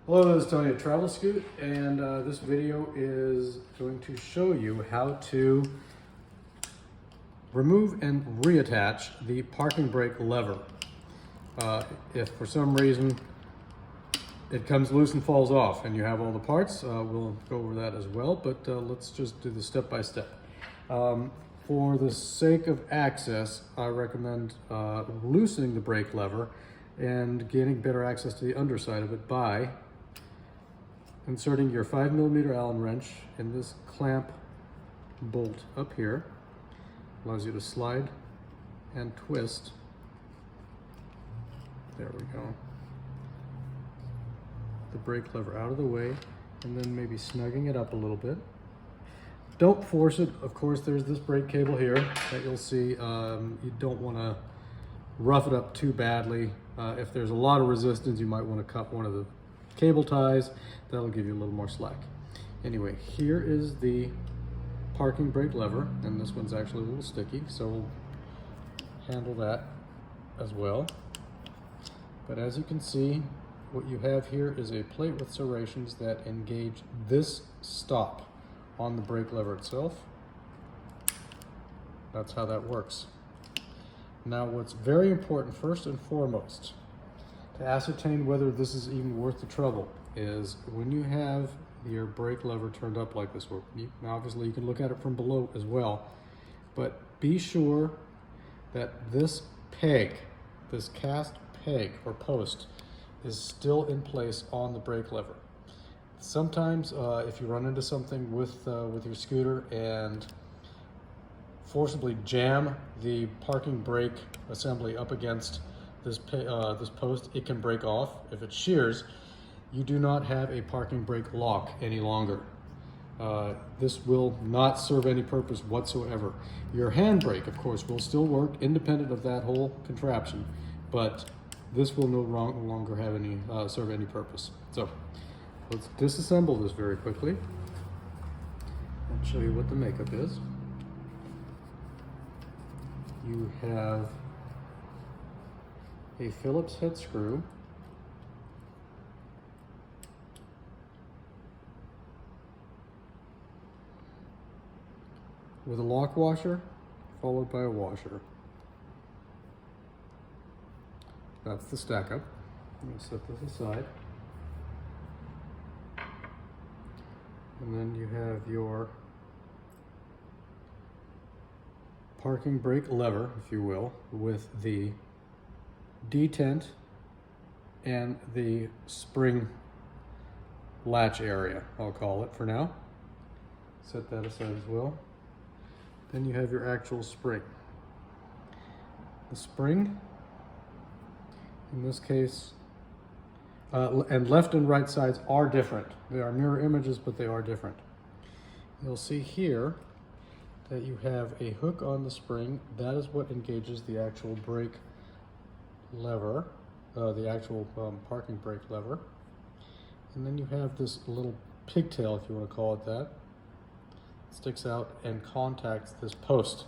Hello, this is Tony at Travel Scoot, and this video is going to show you how to remove and reattach the parking brake lever. If for some reason it comes loose and falls off and you have all the parts, we'll go over that as well, but let's just do this step by step. For the sake of access, I recommend loosening the brake lever and getting better access to the underside of it by inserting your 5mm Allen wrench in this clamp bolt up here. Allows you to slide and twist. There we go. The brake lever out of the way, and then maybe snugging it up a little bit. Don't force it. Of course, there's this brake cable here that you'll see. You don't want to rough it up too badly. If there's a lot of resistance, you might want to cut one of the cable ties. That'll give you a little more slack. Anyway, here is the parking brake lever, and this one's actually a little sticky, so we'll handle that as well. But as you can see, what you have here is a plate with serrations that engage this stop on the brake lever itself. That's how that works. Now, what's very important, first and foremost, to ascertain whether this is even worth the trouble is when you have your brake lever turned up like this. Obviously, you can look at it from below as well, but be sure that this peg, this cast peg or post, is still in place on the brake lever. Sometimes if you run into something with your scooter and forcibly jam the parking brake assembly up against this post, it can break off. If it shears, you do not have a parking brake lock any longer. This will not serve any purpose whatsoever. Your handbrake, of course, will still work independent of that whole contraption, but this will no longer have any serve any purpose. So let's disassemble this very quickly and show you what the makeup is. You have a Phillips head screw, with a lock washer followed by a washer. That's the stack up. I'm going to set this aside. And then you have your parking brake lever, if you will, with the detent and the spring latch area, I'll call it for now. Set that aside as well. Then you have your actual spring. The spring, in this case, and left and right sides are different. They are mirror images, but they are different. You'll see here that you have a hook on the spring. That is what engages the actual brake lever, the actual parking brake lever. And then you have this little pigtail, if you want to call it that, sticks out and contacts this post.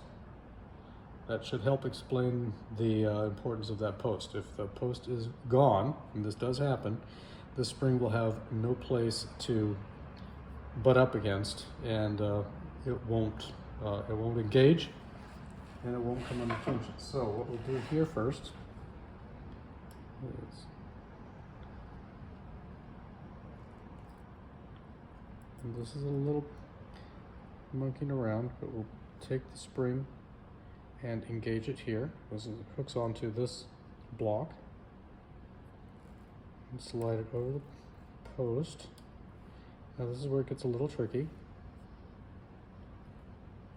That should help explain the importance of that post. If the post is gone, and this does happen, the spring will have no place to butt up against, and it won't engage, and it won't come under tension. So what we'll do here first is, and this is a little monkeying around, but we'll take the spring and engage it here. This hooks onto this block and slide it over the post. Now this is where it gets a little tricky.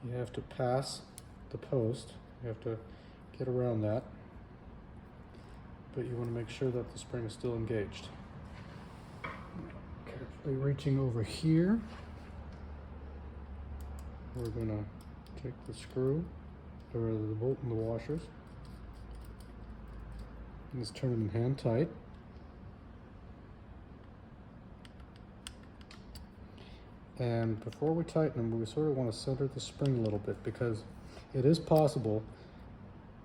You have to pass the post. You have to get around that, but you want to make sure that the spring is still engaged. Carefully reaching over here, we're going to take the screw, or the bolt and the washers, and just turn them hand tight. And before we tighten them, we sort of want to center the spring a little bit, because it is possible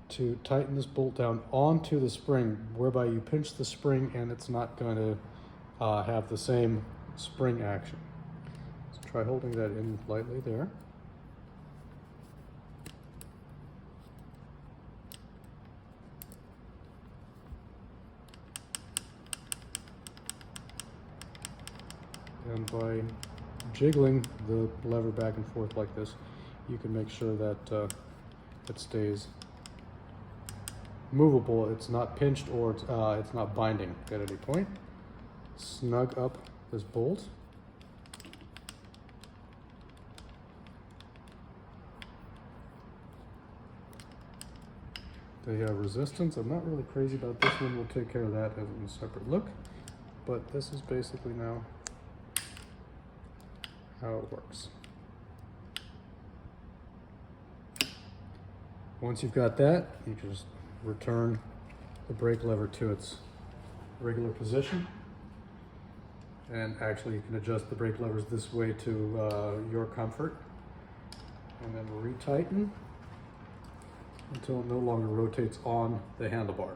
to tighten this bolt down onto the spring, whereby you pinch the spring and it's not going to have the same spring action. So try holding that in lightly there. And by jiggling the lever back and forth like this, you can make sure that it stays movable. It's not pinched or it's not binding at any point. Snug up this bolt. They have resistance. I'm not really crazy about this one. We'll take care of that as a separate look. But this is basically now how it works. Once you've got that, you can just return the brake lever to its regular position. And actually you can adjust the brake levers this way to your comfort. And then retighten until it no longer rotates on the handlebar.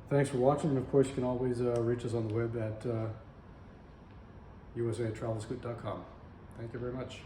Thanks for watching, and of course you can always reach us on the web at usatravelscoot.com. Thank you very much.